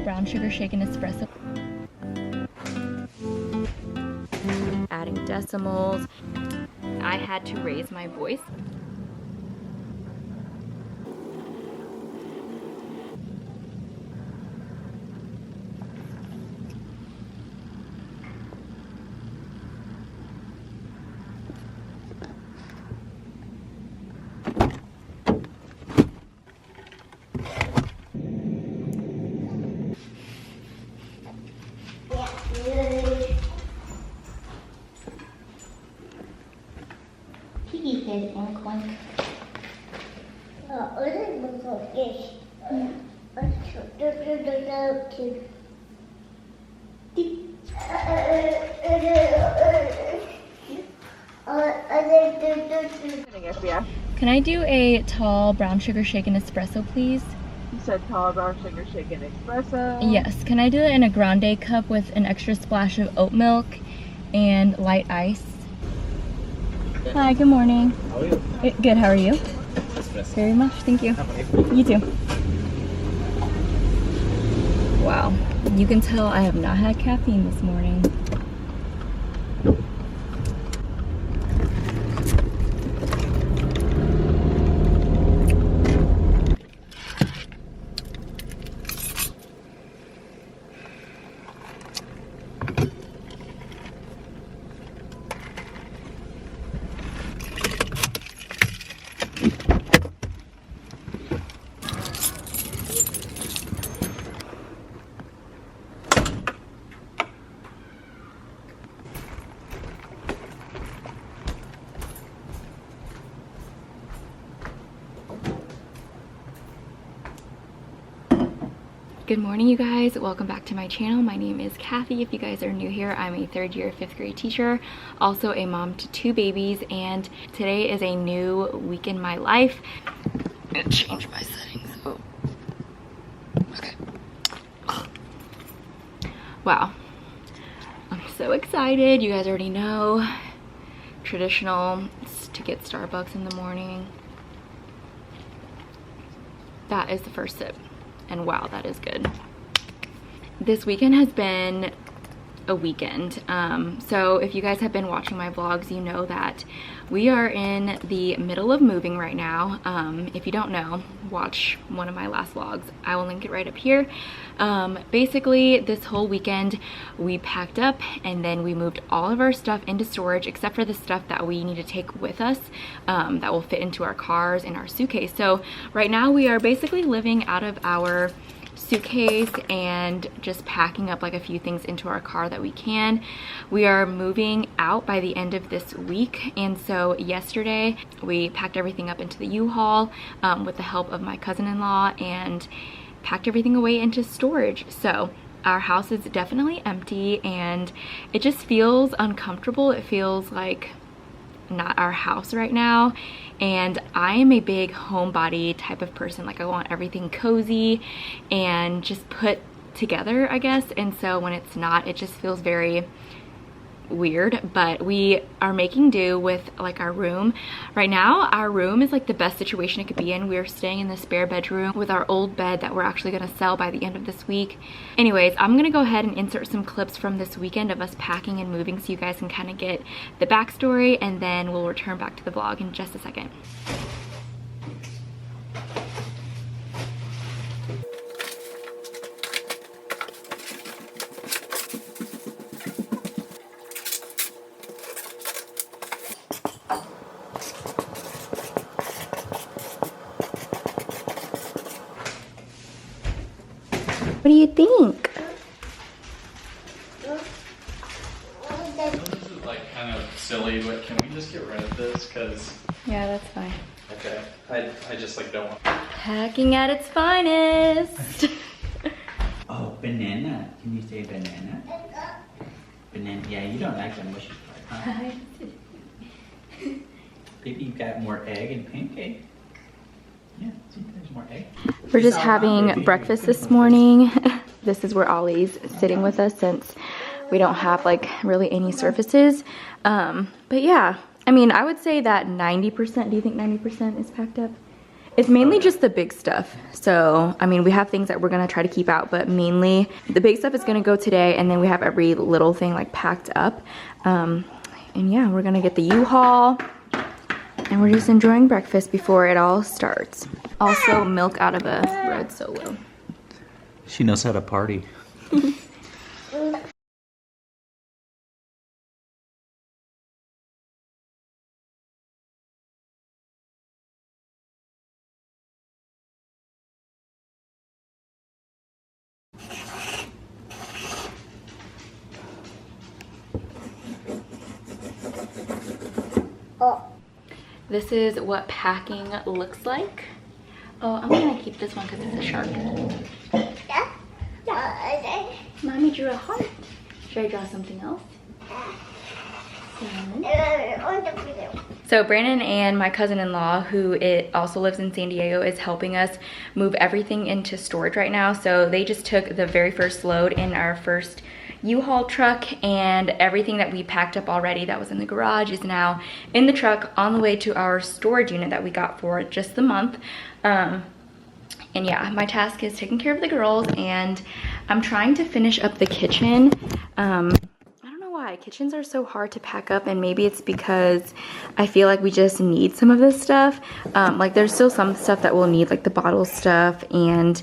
brown sugar shaken espresso. Adding decimals. I had to raise my voice. Can I do a tall brown sugar shaken espresso, please? You said tall brown sugar shaken espresso? Yes. Can I do it in a grande cup with an extra splash of oat milk and light ice? Hi, good morning. How are you? Good, how are you? Very much, thank you. You too. Wow, you can tell I have not had caffeine this morning. Good morning, you guys. Welcome back to my channel. My name is Kathy. If you guys are new here, I'm a third year 5th grade teacher, also a mom to 2 babies, and today is a new week in my life. I'm gonna change my settings. Oh. Okay. Wow. I'm so excited. You guys already know. Traditional to get Starbucks in the morning. That is the first sip. And wow, that is good. This weekend has been a weekend. So if you guys have been watching my vlogs, you know that we are in the middle of moving right now. If you don't know, watch one of my last vlogs. I will link it right up here. Basically, this whole weekend we packed up and then we moved all of our stuff into storage except for the stuff that we need to take with us that will fit into our cars and our suitcase. So right now we are basically living out of our suitcase and just packing up like a few things into our car that we can. We are moving out by the end of this week, and so yesterday we packed everything up into the U-Haul with the help of my cousin-in-law and packed everything away into storage. So our house is definitely empty and it just feels uncomfortable. It feels like not our house right now, and I am a big homebody type of person. Like, I want everything cozy and just put together, I guess, and so when it's not, it just feels very weird. But we are making do with like our room right now. Our room is like the best situation it could be in. We're staying in the spare bedroom with our old bed that we're actually going to sell by the end of this week. Anyways, I'm gonna go ahead and insert some clips from this weekend of us packing and moving so you guys can kind of get the backstory, and then we'll return back to the vlog in just a second. What do you think? This is like kind of silly, but can we just get rid of this? Cause Yeah, that's fine. okay, I just like don't want. Packing at its finest. Oh, banana. Can you say banana? Banana. Yeah, you don't like them mushy part, huh? Maybe you got more egg and pancake. Yeah, see, there's more egg. We're just having breakfast this morning. This is where Ollie's sitting with us since we don't have like really any surfaces. But yeah, I mean, I would say that 90%, do you think 90% is packed up? It's mainly just the big stuff. So, I mean, we have things that we're gonna try to keep out, but mainly the big stuff is gonna go today, and then we have every little thing like packed up. And yeah, we're gonna get the U-Haul, and we're just enjoying breakfast before it all starts. Also, milk out of a red Solo. She knows how to party. This is what packing looks like. Oh, I'm gonna keep this one because it's a shark. Mommy drew a heart. Should I draw something else? So Brandon and my cousin-in-law, who also lives in San Diego, is helping us move everything into storage right now. So they just took the very first load in our first U-Haul truck, and everything that we packed up already that was in the garage is now in the truck on the way to our storage unit that we got for just the month. And yeah, my task is taking care of the girls, and I'm trying to finish up the kitchen. I don't know why kitchens are so hard to pack up, and maybe it's because I feel like we just need some of this stuff. Like there's still some stuff that we'll need, like the bottle stuff, and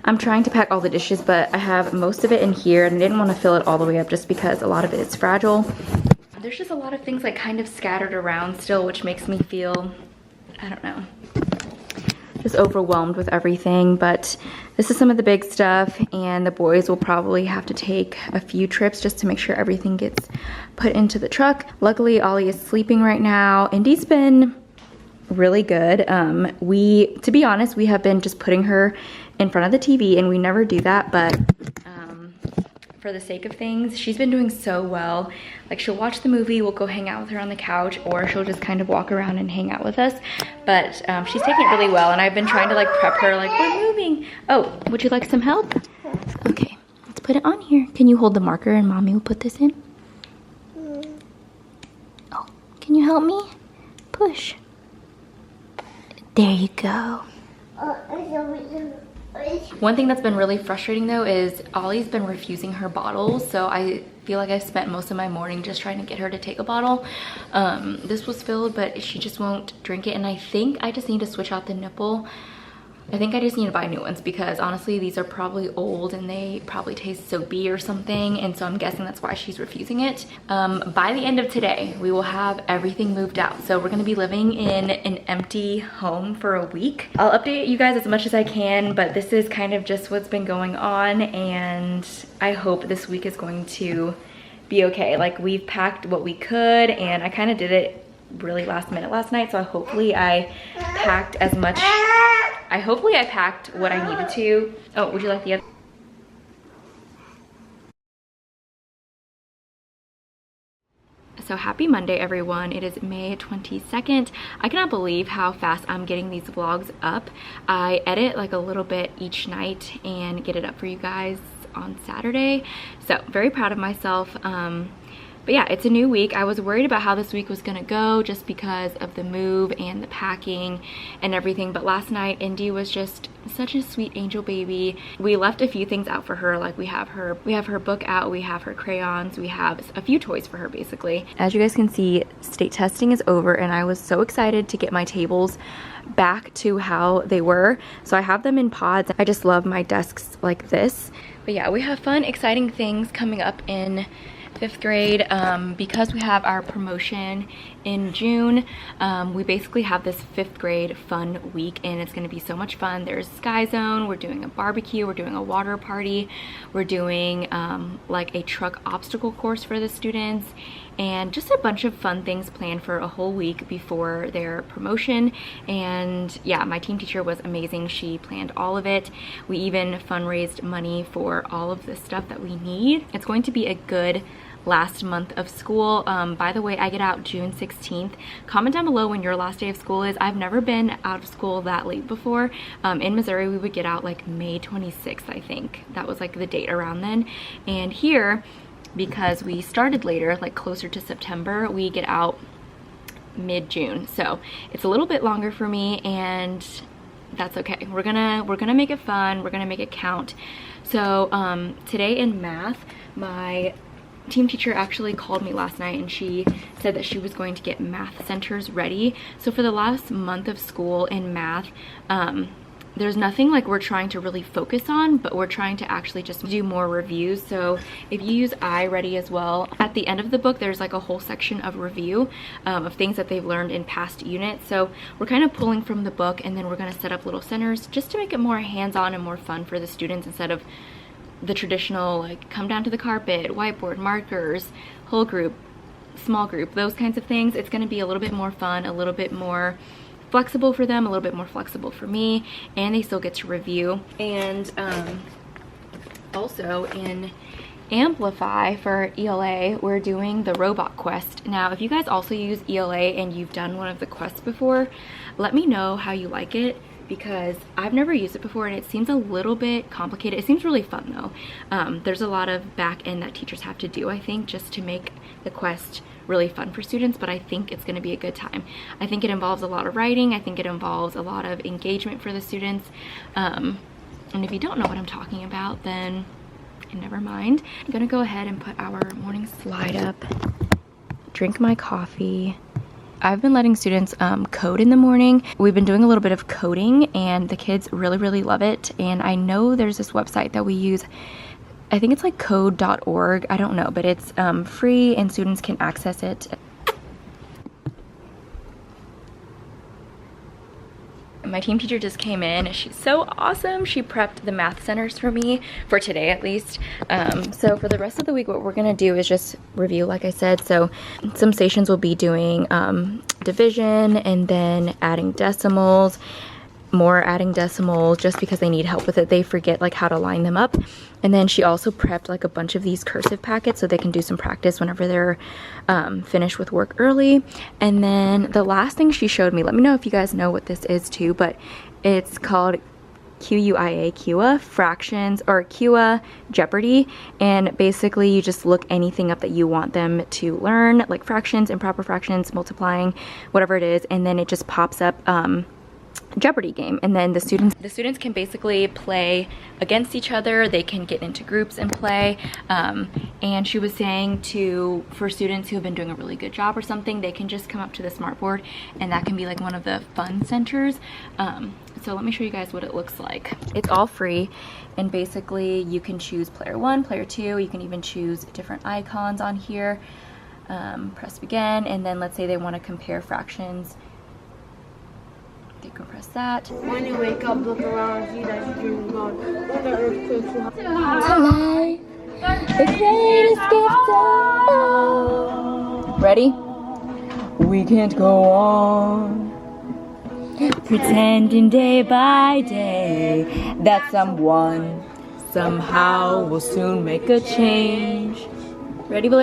I'm trying to pack all the dishes, but I have most of it in here, and I didn't want to fill it all the way up just because a lot of it is fragile. There's just a lot of things like kind of scattered around still, which makes me feel, I don't know, just overwhelmed with everything. But this is some of the big stuff, and the boys will probably have to take a few trips just to make sure everything gets put into the truck. Luckily, Ollie is sleeping right now. Indy's been really good. To be honest, we have been just putting her in front of the TV, and we never do that, but for the sake of things, she's been doing so well. Like she'll watch the movie, we'll go hang out with her on the couch, or she'll just kind of walk around and hang out with us. But she's taking it really well, and I've been trying to like prep her, like we're moving. Oh, would you like some help? Okay, let's put it on here. Can you hold the marker and mommy will put this in? Oh, can you help me? Push. There you go. One thing that's been really frustrating though is Ollie's been refusing her bottles, so I feel like I've spent most of my morning just trying to get her to take a bottle. This was filled, but she just won't drink it, and I think I just need to switch out the nipple. I think I just need to buy new ones because honestly these are probably old and they probably taste soapy or something, and so I'm guessing that's why she's refusing it. By the end of today we will have everything moved out, so we're gonna be living in an empty home for a week. I'll update you guys as much as I can, but this is kind of just what's been going on, and I hope this week is going to be okay. Like we've packed what we could, and I kind of did it really last minute last night, so hopefully I packed as much. Hopefully I packed what I needed to. Oh, would you like the other? So happy Monday, everyone. It is May 22nd. I cannot believe how fast I'm getting these vlogs up. I edit like a little bit each night and get it up for you guys on Saturday. So very proud of myself. But yeah, it's a new week. I was worried about how this week was gonna go just because of the move and the packing and everything. But last night, Indy was just such a sweet angel baby. We left a few things out for her. Like we have her book out, we have her crayons, we have a few toys for her basically. As you guys can see, state testing is over, and I was so excited to get my tables back to how they were. So I have them in pods. I just love my desks like this. But yeah, we have fun, exciting things coming up in 5th grade. Because we have our promotion in June, we basically have this 5th grade fun week, and it's going to be so much fun. There's Sky Zone, we're doing a barbecue, we're doing a water party, we're doing like a truck obstacle course for the students, and just a bunch of fun things planned for a whole week before their promotion. And yeah, my team teacher was amazing. She planned all of it. We even fundraised money for all of the stuff that we need. It's going to be a good last month of school. By the way, I get out June 16th. Comment down below when your last day of school is. I've never been out of school that late before. In Missouri, we would get out like May 26th, I think. That was like the date around then. And here, because we started later, like closer to September, we get out mid-June. So it's a little bit longer for me, and that's okay. We're gonna make it fun. We're gonna make it count. So today in math, my team teacher actually called me last night and she said that she was going to get math centers ready. So for the last month of school in math, there's nothing like we're trying to really focus on, but we're trying to actually just do more reviews. So if you use iReady as well, at the end of the book there's like a whole section of review of things that they've learned in past units. So we're kind of pulling from the book, and then we're going to set up little centers just to make it more hands-on and more fun for the students, instead of the traditional like come down to the carpet, whiteboard, markers, whole group, small group, those kinds of things. It's going to be a little bit more fun, a little bit more flexible for them, a little bit more flexible for me, and they still get to review. And also in Amplify for ELA, we're doing the robot quest. Now if you guys also use ELA and you've done one of the quests before, let me know how you like it, because I've never used it before and it seems a little bit complicated. It seems really fun though. There's a lot of back end that teachers have to do, I think, just to make the quest really fun for students, but I think it's going to be a good time. I think it involves a lot of writing. I think it involves a lot of engagement for the students. And if you don't know what I'm talking about, then never mind. I'm gonna go ahead and put our morning slide up, drink my coffee. I've been letting students code in the morning. We've been doing a little bit of coding and the kids really love it. And I know there's this website that we use, I think it's like code.org, I don't know, but it's free and students can access it. My team teacher just came in. She's so awesome. She prepped the math centers for me, for today at least. So for the rest of the week, what we're gonna do is just review, like I said. So some stations will be doing division and then adding decimals, more adding decimals, just because they need help with it. They forget like how to line them up. And then she also prepped like a bunch of these cursive packets so they can do some practice whenever they're finished with work early. And then the last thing she showed me, let me know if you guys know what this is too, but it's called QUIA, fractions, or QUA Jeopardy. And basically you just look anything up that you want them to learn, like fractions, improper fractions, multiplying, whatever it is, and then it just pops up Jeopardy game, and then the students can basically play against each other. They can get into groups and play, and she was saying for students who have been doing a really good job or something, they can just come up to the smartboard and that can be like one of the fun centers. So let me show you guys what it looks like. It's all free, and basically you can choose player 1, player 2, you can even choose different icons on here. Press begin, and then let's say they want to compare fractions. You can press that. When you wake up, look around, see that you're dreaming God. When the earthquakes will happen. Tonight, the greatest gift of all. Ready? We can't go on pretending day by day that someone somehow will soon make a change. Ready, Blair?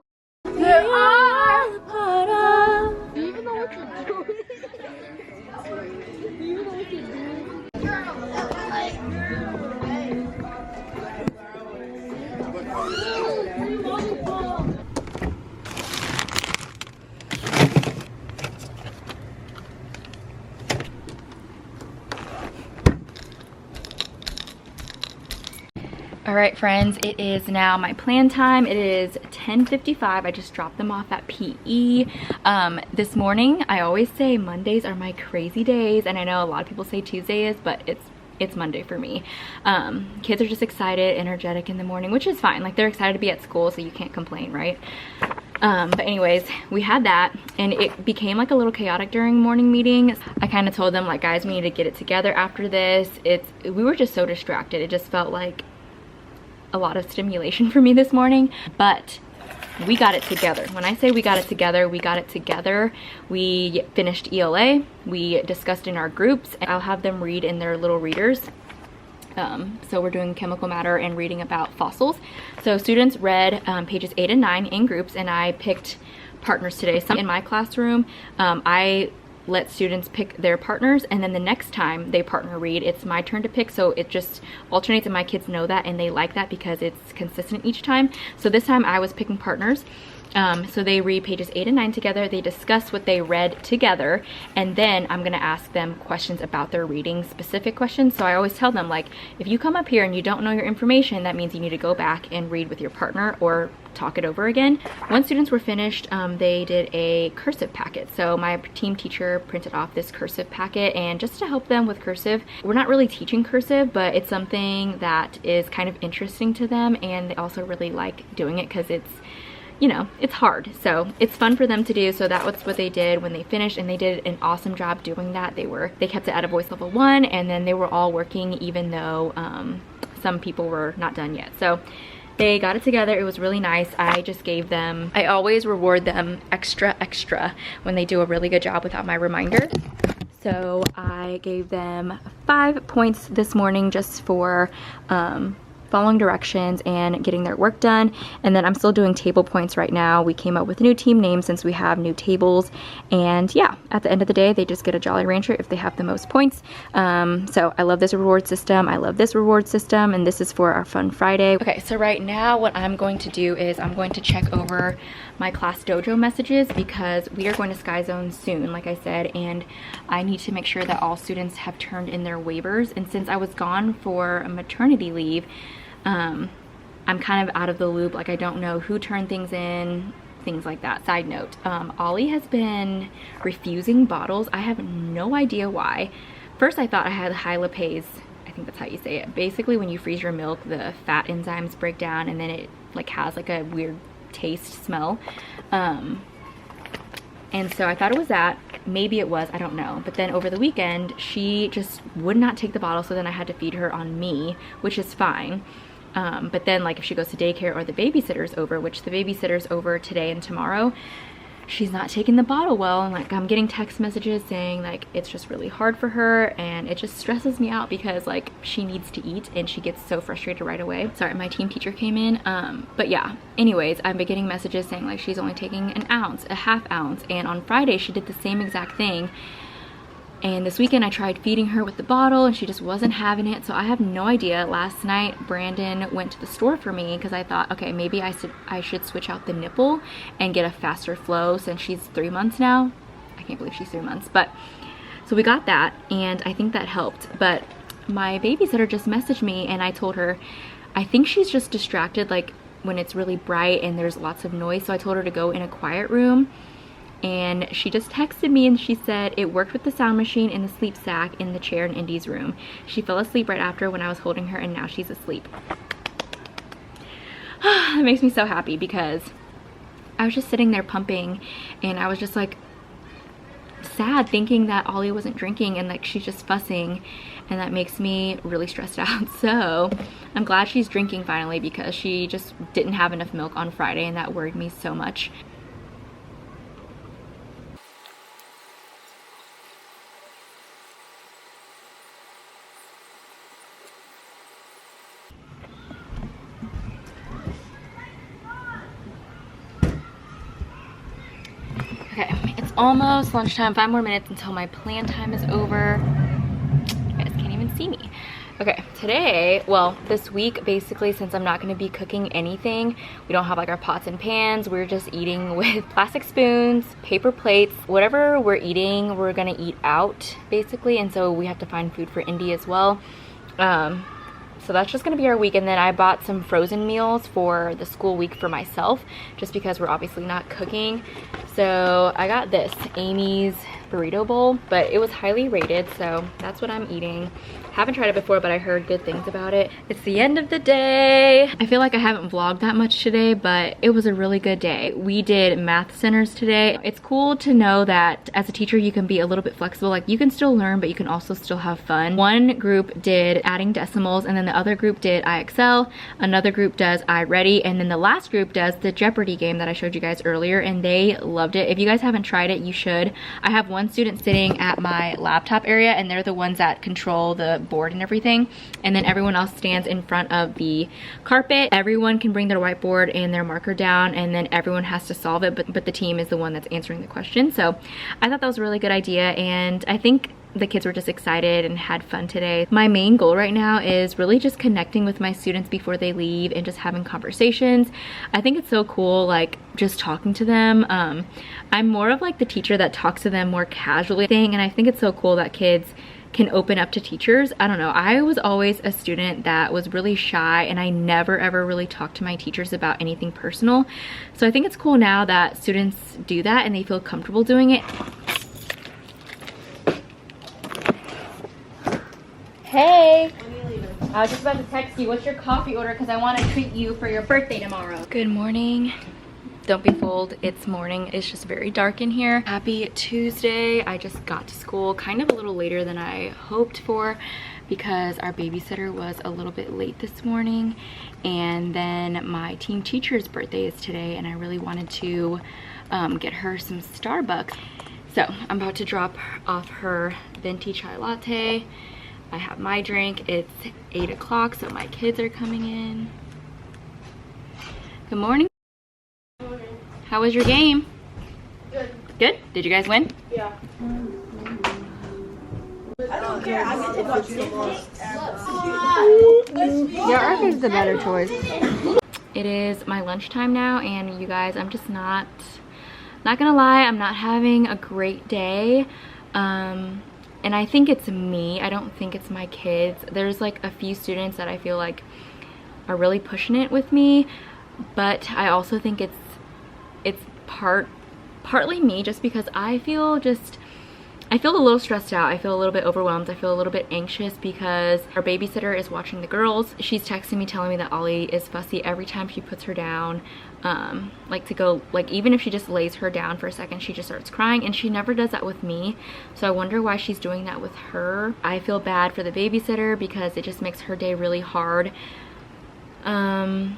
All right, friends, it is now my plan time. It is 10:55. I just dropped them off at PE. This morning, I always say Mondays are my crazy days, and I know a lot of people say Tuesday is, but it's Monday for me. Kids are just excited, energetic in the morning, which is fine. Like, they're excited to be at school, so you can't complain, right? But anyways, we had that, and it became like a little chaotic during morning meetings. I kind of told them, like, guys, we need to get it together after this. We were just so distracted. It just felt like a lot of stimulation for me this morning, but we got it together. When I say we got it together, we got it together. We finished ELA, we discussed in our groups, and I'll have them read in their little readers. So we're doing chemical matter and reading about fossils. So students read pages 8 and 9 in groups, and I picked partners today. So in my classroom, I let students pick their partners, and then the next time they partner read, it's my turn to pick. So it just alternates, and my kids know that and they like that because it's consistent each time. So this time I was picking partners, So they read pages 8 and 9 together, they discuss what they read together, and then I'm gonna ask them questions about their reading, specific questions. So I always tell them, like, if you come up here and you don't know your information, that means you need to go back and read with your partner or talk it over again. Once students were finished, they did a cursive packet. So my team teacher printed off this cursive packet, and just to help them with cursive, we're not really teaching cursive, but it's something that is kind of interesting to them, and they also really like doing it because it's, you know, it's hard, so it's fun for them to do. So that was what they did when they finished, and they did an awesome job doing that. They kept it at a voice level 1, and then they were all working even though some people were not done yet. So they got it together. It was really nice. I just gave them, I always reward them extra when they do a really good job without my reminder. So I gave them 5 points this morning just for following directions and getting their work done. And then I'm still doing table points right now. We came up with a new team name since we have new tables. And yeah, at the end of the day, they just get a Jolly Rancher if they have the most points. So I love this reward system. I love this reward system. And this is for our Fun Friday. Okay, so right now what I'm going to do is I'm going to check over my class dojo messages because we are going to Sky Zone soon, like I said, and I need to make sure that all students have turned in their waivers. And since I was gone for a maternity leave, I'm kind of out of the loop. Like, I don't know who turned things in, things like that. Side note, Ollie has been refusing bottles. I have no idea why. First I thought I had high lipase, I think that's how you say it. Basically when you freeze your milk, the fat enzymes break down and then it like has like a weird taste, smell. And so I thought it was that. Maybe it was, I don't know. But then over the weekend, she just would not take the bottle, so then I had to feed her on me, which is fine. But then like if she goes to daycare or the babysitter's over, which the babysitter's over today and tomorrow, she's not taking the bottle well, and like I'm getting text messages saying like it's just really hard for her, and it just stresses me out because like she needs to eat and she gets so frustrated right away. Sorry, my team teacher came in. But yeah, anyways, I've been getting messages saying like she's only taking an ounce, a half ounce, and on Friday she did the same exact thing. And this weekend I tried feeding her with the bottle and she just wasn't having it. So I have no idea. Last night Brandon went to the store for me because I thought, okay, maybe I should switch out the nipple and get a faster flow since she's 3 months now. I can't believe she's 3 months. But so we got that and I think that helped. But my babysitter just messaged me and I told her, I think she's just distracted like when it's really bright and there's lots of noise. So I told her to go in a quiet room. And she just texted me and she said it worked with the sound machine in the sleep sack in the chair in Indy's room. She fell asleep right after when I was holding her and now she's asleep. It makes me so happy because I was just sitting there pumping and I was just like sad thinking that Ollie wasn't drinking and like she's just fussing, and that makes me really stressed out. So I'm glad she's drinking finally because she just didn't have enough milk on Friday and that worried me so much. Okay, it's almost lunchtime, 5 more minutes until my plan time is over. You guys can't even see me. Okay, today, well, this week, basically, since I'm not gonna be cooking anything, we don't have like our pots and pans, we're just eating with plastic spoons, paper plates, whatever we're eating, we're gonna eat out, basically, and so we have to find food for Indy as well. So that's just gonna be our week. And then I bought some frozen meals for the school week for myself, just because we're obviously not cooking. So I got this, Amy's burrito bowl, but it was highly rated, so that's what I'm eating. Haven't tried it before, but I heard good things about it. It's the end of the day. I feel like I haven't vlogged that much today, but it was a really good day. We did math centers today. It's cool to know that as a teacher, you can be a little bit flexible. Like you can still learn, but you can also still have fun. One group did adding decimals, and then the other group did IXL. Another group does iReady, and then the last group does the Jeopardy game that I showed you guys earlier, and they loved it. If you guys haven't tried it, you should. I have one student sitting at my laptop area, and they're the ones that control the board and everything, and then everyone else stands in front of the carpet. Everyone can bring their whiteboard and their marker down, and then everyone has to solve it, but the team is the one that's answering the question. So I thought that was a really good idea, and I think the kids were just excited and had fun today. My main goal right now is really just connecting with my students before they leave and just having conversations. I think it's so cool, like just talking to them. I'm more of like the teacher that talks to them more casually thing, and I think it's so cool that kids can open up to teachers. I don't know, I was always a student that was really shy and I never ever really talked to my teachers about anything personal. So I think it's cool now that students do that and they feel comfortable doing it. Hey! I was just about to text you. What's your coffee order? Because I want to treat you for your birthday tomorrow. Good morning. Don't be fooled. It's morning. It's just very dark in here. Happy Tuesday. I just got to school kind of a little later than I hoped for because our babysitter was a little bit late this morning. And then my team teacher's birthday is today and I really wanted to get her some Starbucks. So I'm about to drop off her venti chai latte. I have my drink. It's 8 o'clock, so my kids are coming in. Good morning. Good morning. How was your game? Good. Good? Did you guys win? Yeah. I don't care. I get to watch Yeah, Arthur's the better choice. It is my lunchtime now, and you guys, I'm just not gonna lie, I'm not having a great day. And I think it's me. I don't think it's my kids. There's like a few students that I feel like are really pushing it with me, but I also think it's partly me, just because I feel a little stressed out. I feel a little bit overwhelmed. I feel a little bit anxious because our babysitter is watching the girls. She's texting me telling me that Ollie is fussy every time she puts her down. Like to go, like even if she just lays her down for a second, she just starts crying, and she never does that with me. So I wonder why she's doing that with her. I feel bad for the babysitter because it just makes her day really hard. And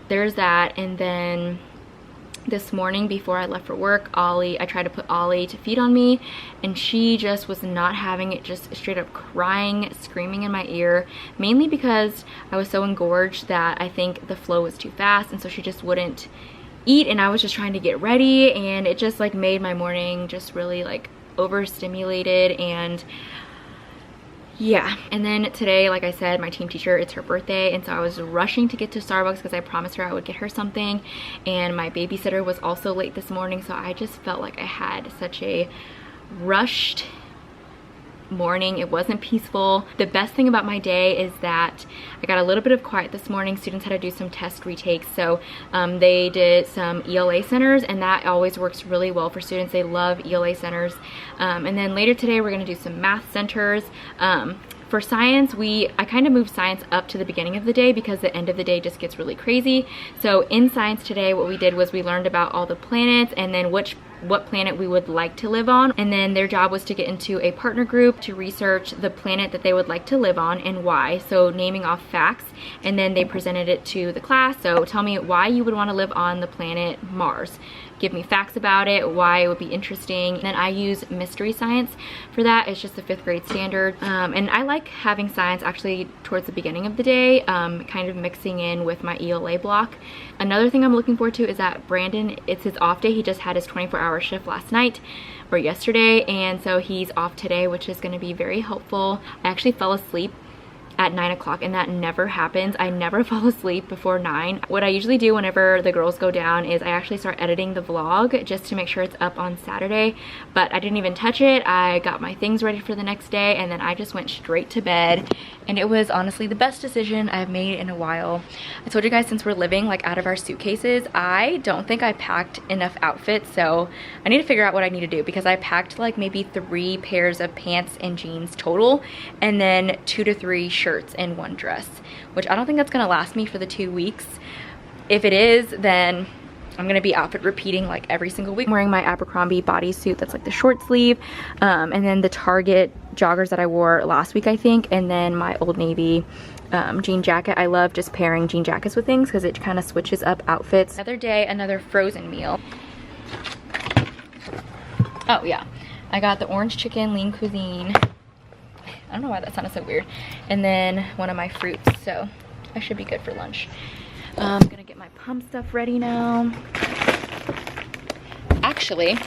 there's that. And then this morning before I left for work, I tried to put Ollie to feed on me, and she just was not having it, just straight up crying, screaming in my ear, mainly because I was so engorged that I think the flow was too fast, and so she just wouldn't eat, and I was just trying to get ready, and it just like made my morning just really like overstimulated. And yeah, and then today, like I said, my team teacher, it's her birthday, and so I was rushing to get to Starbucks because I promised her I would get her something, and my babysitter was also late this morning, so I just felt like I had such a rushed morning. It wasn't peaceful. The best thing about my day is that I got a little bit of quiet this morning. Students had to do some test retakes, so they did some ELA centers, and that always works really well for students. They love ELA centers. And then later today we're going to do some math centers. For science, I kind of moved science up to the beginning of the day because the end of the day just gets really crazy. So in science today, what we did was we learned about all the planets and then what planet we would like to live on, and then their job was to get into a partner group to research the planet that they would like to live on and why. So naming off facts, and then they presented it to the class. So tell me why you would want to live on the planet Mars. Give me facts about it, why it would be interesting. And then I use mystery science for that. It's just the 5th grade standard. And I like having science actually towards the beginning of the day, kind of mixing in with my ELA block. Another thing I'm looking forward to is that Brandon, it's his off day. He just had his 24-hour shift last night or yesterday, and so he's off today, which is going to be very helpful. I actually fell asleep at 9 o'clock, and that never happens. I never fall asleep before 9. What I usually do whenever the girls go down is I actually start editing the vlog just to make sure it's up on Saturday, but I didn't even touch it. I got my things ready for the next day, and then I just went straight to bed, and it was honestly the best decision I've made in a while. I told you guys, since we're living like out of our suitcases, I don't think I packed enough outfits, so I need to figure out what I need to do, because I packed like maybe 3 pairs of pants and jeans total, and then 2 to 3 shirts and 1 dress, which I don't think that's gonna last me for the 2 weeks. If it is, then I'm gonna be outfit repeating like every single week. I'm wearing my Abercrombie bodysuit that's like the short sleeve, and then the Target joggers that I wore last week, I think, and then my Old Navy jean jacket. I love just pairing jean jackets with things because it kind of switches up outfits. Another day, another frozen meal. Oh yeah, I got the orange chicken lean cuisine. I don't know why that sounded so weird. And then one of my fruits, so I should be good for lunch. I'm gonna get my pump stuff ready now. actually,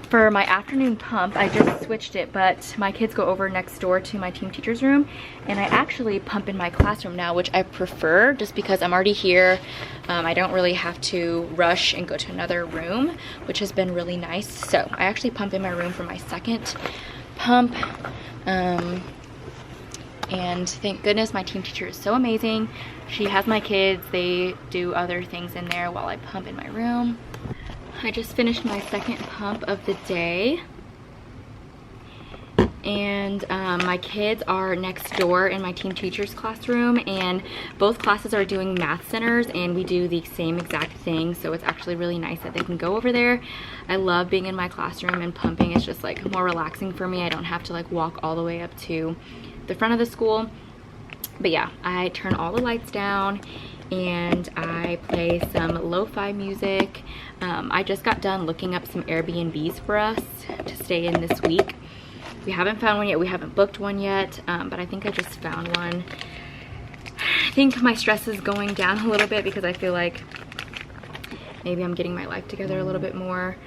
for my afternoon pump, I just switched it, but my kids go over next door to my team teacher's room, and I actually pump in my classroom now, which I prefer just because I'm already here. I don't really have to rush and go to another room, which has been really nice. So I actually pump in my room for my second pump. And thank goodness my team teacher is so amazing. She has my kids, they do other things in there while I pump in my room. I just finished my second pump of the day. And my kids are next door in my team teacher's classroom, and both classes are doing math centers, and we do the same exact thing, so it's actually really nice that they can go over there. I love being in my classroom and pumping. It's just like more relaxing for me. I don't have to like walk all the way up to the front of the school. But yeah, I turn all the lights down and I play some lo-fi music. I just got done looking up some Airbnbs for us to stay in this week. We haven't found one yet, we haven't booked one yet, but I think I just found one. I think my stress is going down a little bit because I feel like maybe I'm getting my life together a little bit more.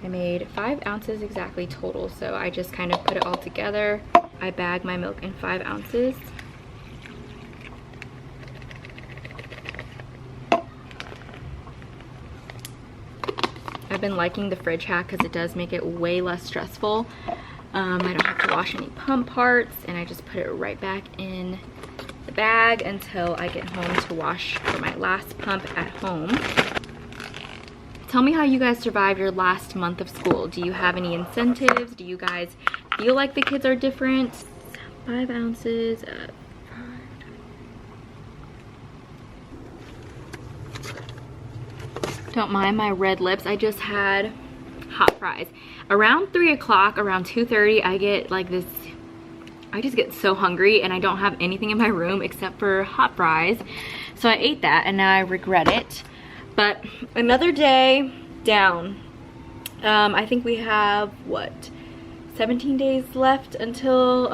I made 5 ounces exactly total, so I just kind of put it all together. I bag my milk in 5 ounces. I've been liking the fridge hack because it does make it way less stressful. I don't have to wash any pump parts, and I just put it right back in the bag until I get home to wash for my last pump at home. Tell me how you guys survived your last month of school. Do you have any incentives? Do you guys feel like the kids are different? 5 ounces of don't mind my red lips. I just had hot fries. Around 3 o'clock, around 2:30, I get like this, I just get so hungry and I don't have anything in my room except for hot fries. So I ate that and now I regret it. But another day down. I think we have, what, 17 days left until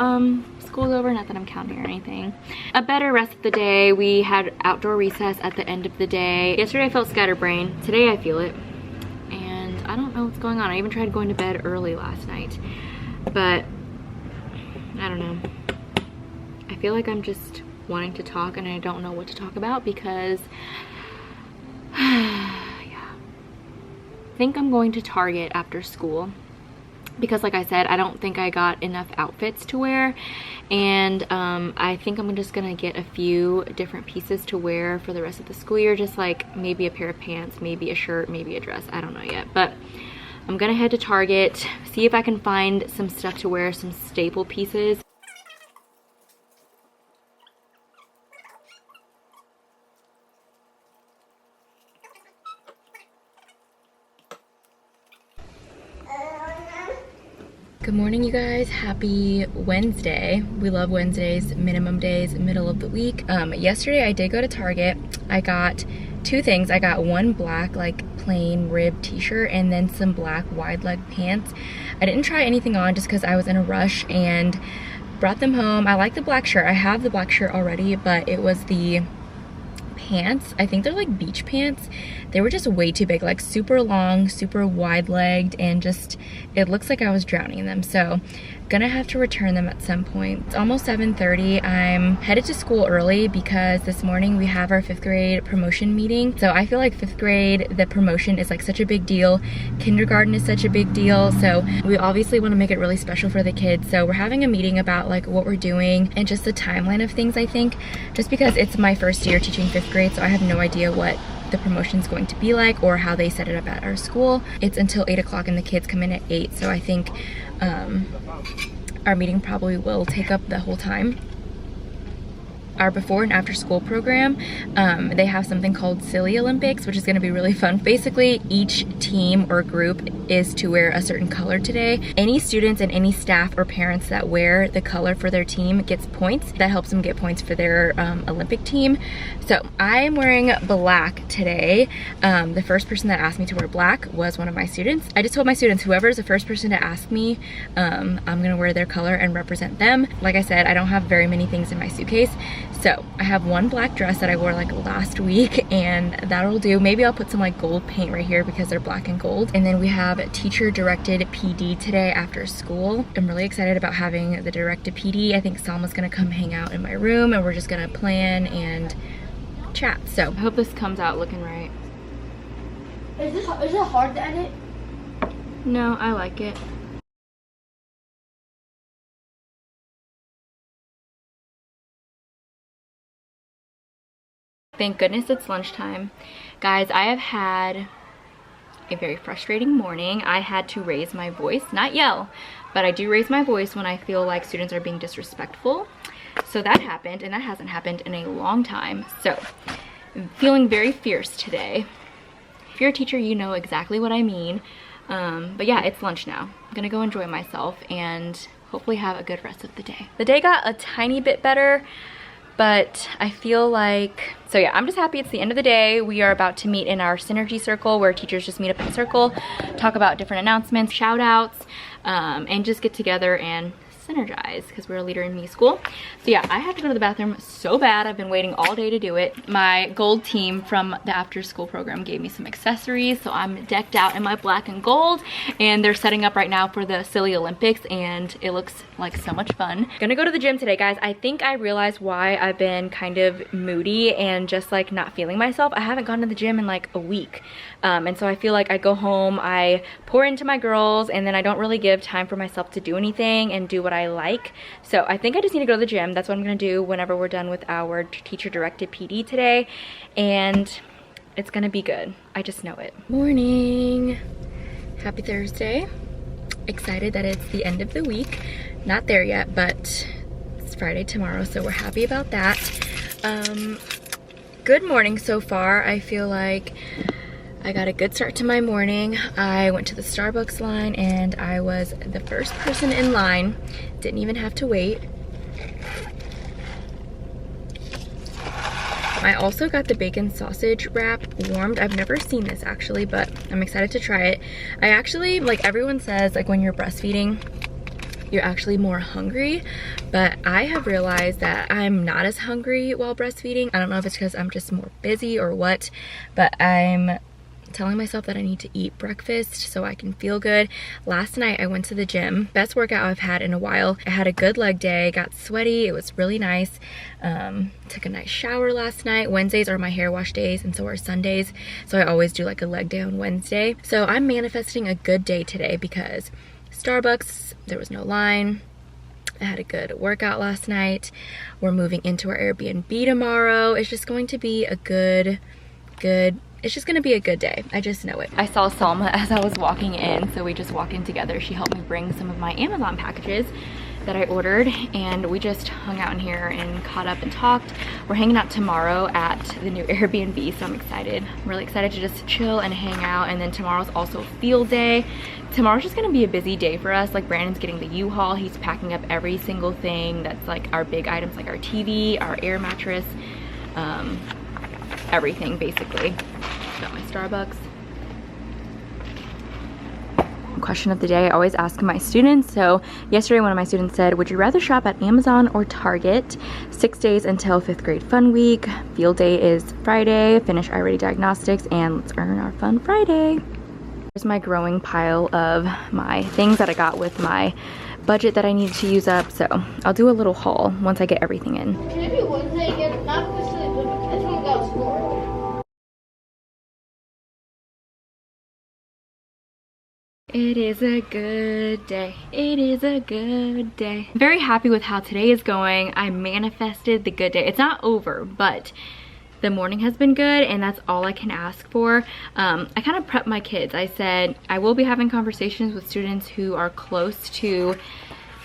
school's over. Not that I'm counting or anything. A better rest of the day. We had outdoor recess at the end of the day. Yesterday I felt scatterbrained. Today I feel it. And I don't know what's going on. I even tried going to bed early last night. But I don't know. I feel like I'm just wanting to talk and I don't know what to talk about because yeah. I think I'm going to Target after school because like I said, I don't think I got enough outfits to wear, and I think I'm just gonna get a few different pieces to wear for the rest of the school year, just like maybe a pair of pants, maybe a shirt, maybe a dress. I don't know yet, but I'm gonna head to Target, see if I can find some stuff to wear, some staple pieces. Good morning, you guys. Happy Wednesday. We love Wednesdays, minimum days, middle of the week. Yesterday I did go to Target. I got 2 things. I got one black like plain rib t-shirt and then some black wide leg pants. I didn't try anything on just because I was in a rush and brought them home. I like the black shirt. I have the black shirt already, but it was the pants. I think they're like beach pants. They were just way too big, like super long, super wide legged, and just it looks like I was drowning in them. So gonna have to return them at some point. It's almost 7:30. I'm headed to school early because this morning we have our 5th grade promotion meeting. So I feel like 5th grade, the promotion is like such a big deal. Kindergarten is such a big deal. So we obviously want to make it really special for the kids. So we're having a meeting about like what we're doing and just the timeline of things, I think, just because it's my first year teaching 5th grade. So I have no idea what the promotion is going to be like or how they set it up at our school. It's until 8 o'clock and the kids come in at 8. So I think our meeting probably will take up the whole time. Our before and after school program, they have something called Silly Olympics, which is going to be really fun. Basically, each team or group is to wear a certain color today. Any students and any staff or parents that wear the color for their team gets points. That helps them get points for their Olympic team. So I'm wearing black today. The first person that asked me to wear black was one of my students. I just told my students, whoever is the first person to ask me, I'm going to wear their color and represent them. Like I said, I don't have very many things in my suitcase. So I have one black dress that I wore like last week, and that'll do. Maybe I'll put some like gold paint right here because they're black and gold. And then we have teacher directed PD today after school. I'm really excited about having the directed PD. I think Salma's gonna come hang out in my room and we're just gonna plan and chat. So I hope this comes out looking right. Is it hard to edit? No, I like it. Thank goodness it's lunchtime. Guys, I have had a very frustrating morning. I had to raise my voice, not yell, but I do raise my voice when I feel like students are being disrespectful. So that happened, and that hasn't happened in a long time. So I'm feeling very fierce today. If you're a teacher, you know exactly what I mean. But yeah, it's lunch now. I'm gonna go enjoy myself and hopefully have a good rest of the day. The day got a tiny bit better, but I feel like, so yeah, I'm just happy it's the end of the day. We are about to meet in our synergy circle where teachers just meet up in a circle, talk about different announcements, shout outs, and just get together and synergize because we're a leader in me school. So yeah, I have to go to the bathroom so bad. I've been waiting all day to do it. My gold team from the after school program gave me some accessories, so I'm decked out in my black and gold, and they're setting up right now for the Silly Olympics, and it looks like so much fun. Gonna go to the gym today, guys. I think I realized why I've been kind of moody and just like not feeling myself. I haven't gone to the gym in like a week. And so I feel like I go home, I pour into my girls, and then I don't really give time for myself to do anything and do what I like. So I think I just need to go to the gym. That's what I'm gonna do whenever we're done with our teacher directed PD today. And it's gonna be good. I just know it. Morning. Happy Thursday. Excited that it's the end of the week. Not there yet, but it's Friday tomorrow, so we're happy about that. Good morning so far. I feel like I got a good start to my morning. I went to the Starbucks line and I was the first person in line. Didn't even have to wait. I also got the bacon sausage wrap warmed. I've never seen this actually, but I'm excited to try it. I actually, like everyone says, like when you're breastfeeding, you're actually more hungry, but I have realized that I'm not as hungry while breastfeeding. I don't know if it's because I'm just more busy or what, but I'm telling myself that I need to eat breakfast so I can feel good. Last night I went to the gym. Best workout I've had in a while. I had a good leg day, got sweaty, it was really nice. Took a nice shower last night. Wednesdays are my hair wash days and so are Sundays. So I always do like a leg day on Wednesday. So I'm manifesting a good day today because Starbucks, there was no line. I had a good workout last night. We're moving into our Airbnb tomorrow. It's just going to be a it's just gonna be a good day. I just know it. I saw Salma as I was walking in, so we just walked in together. She helped me bring some of my Amazon packages that I ordered, and we just hung out in here and caught up and talked. We're hanging out tomorrow at the new Airbnb, so I'm excited. I'm really excited to just chill and hang out, and then tomorrow's also field day. Tomorrow's just gonna be a busy day for us. Like Brandon's getting the U-Haul. He's packing up every single thing that's like our big items, like our TV, our air mattress, everything basically. Got my Starbucks. Question of the day I always ask my students. So yesterday one of my students said, would you rather shop at Amazon or Target? 6 days until 5th grade fun week. Field day is Friday. Finish iReady diagnostics and let's earn our fun Friday. Here's my growing pile of my things that I got with my budget that I needed to use up. So I'll do a little haul once I get everything in. Can it be Wednesday again? Not because I just want to go to school. It is a good day. It is a good day. I'm very happy with how today is going. I manifested the good day. It's not over, but the morning has been good and that's all I can ask for. I kind of prepped my kids. I said I will be having conversations with students who are close to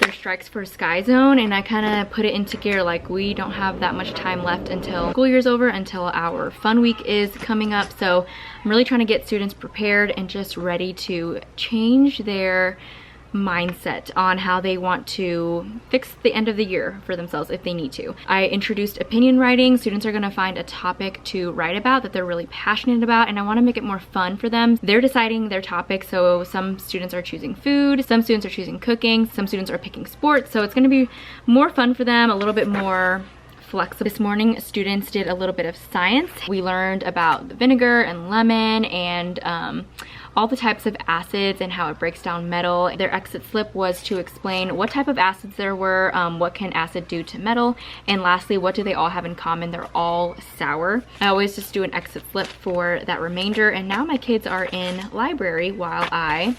their strikes for Sky Zone, and I kind of put it into gear like we don't have that much time left until school year's over, until our fun week is coming up. So I'm really trying to get students prepared and just ready to change their mindset on how they want to fix the end of the year for themselves if they need to. I introduced opinion writing. Students are going to find a topic to write about that they're really passionate about, and I want to make it more fun for them. They're deciding their topic, so some students are choosing food, some students are choosing cooking, some students are picking sports, so it's going to be more fun for them, a little bit more flexible. This morning, students did a little bit of science. We learned about the vinegar and lemon and all the types of acids and how it breaks down metal. Their exit slip was to explain what type of acids there were, what can acid do to metal, and lastly, what do they all have in common? They're all sour. I always just do an exit slip for that remainder, and now my kids are in library while I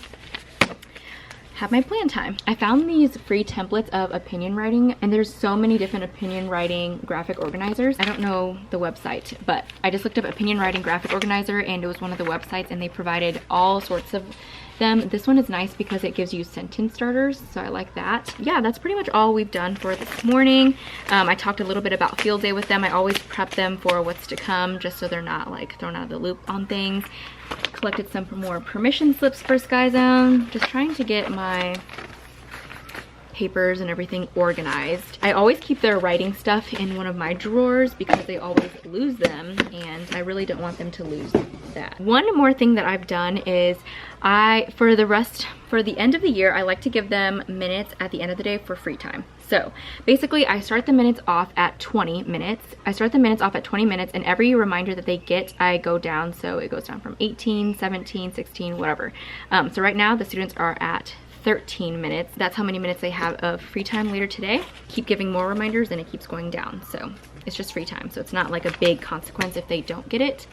have my plan time. I found these free templates of opinion writing, and there's so many different opinion writing graphic organizers. I don't know the website, but I just looked up opinion writing graphic organizer, and it was one of the websites, and they provided all sorts of them. This one is nice because it gives you sentence starters, so I like that. Yeah, that's pretty much all we've done for this morning. I talked a little bit about field day with them. I always prep them for what's to come just so they're not like thrown out of the loop on things. Collected some more permission slips for Sky Zone. Just trying to get my papers and everything organized. I always keep their writing stuff in one of my drawers because they always lose them, and I really don't want them to lose that. One more thing that I've done is for the end of the year, I like to give them minutes at the end of the day for free time. So basically I start the minutes off at 20 minutes. And every reminder that they get, I go down. So it goes down from 18, 17, 16, whatever. So right now the students are at 13 minutes. That's how many minutes they have of free time later today. Keep giving more reminders and it keeps going down. So it's just free time. So it's not like a big consequence if they don't get it.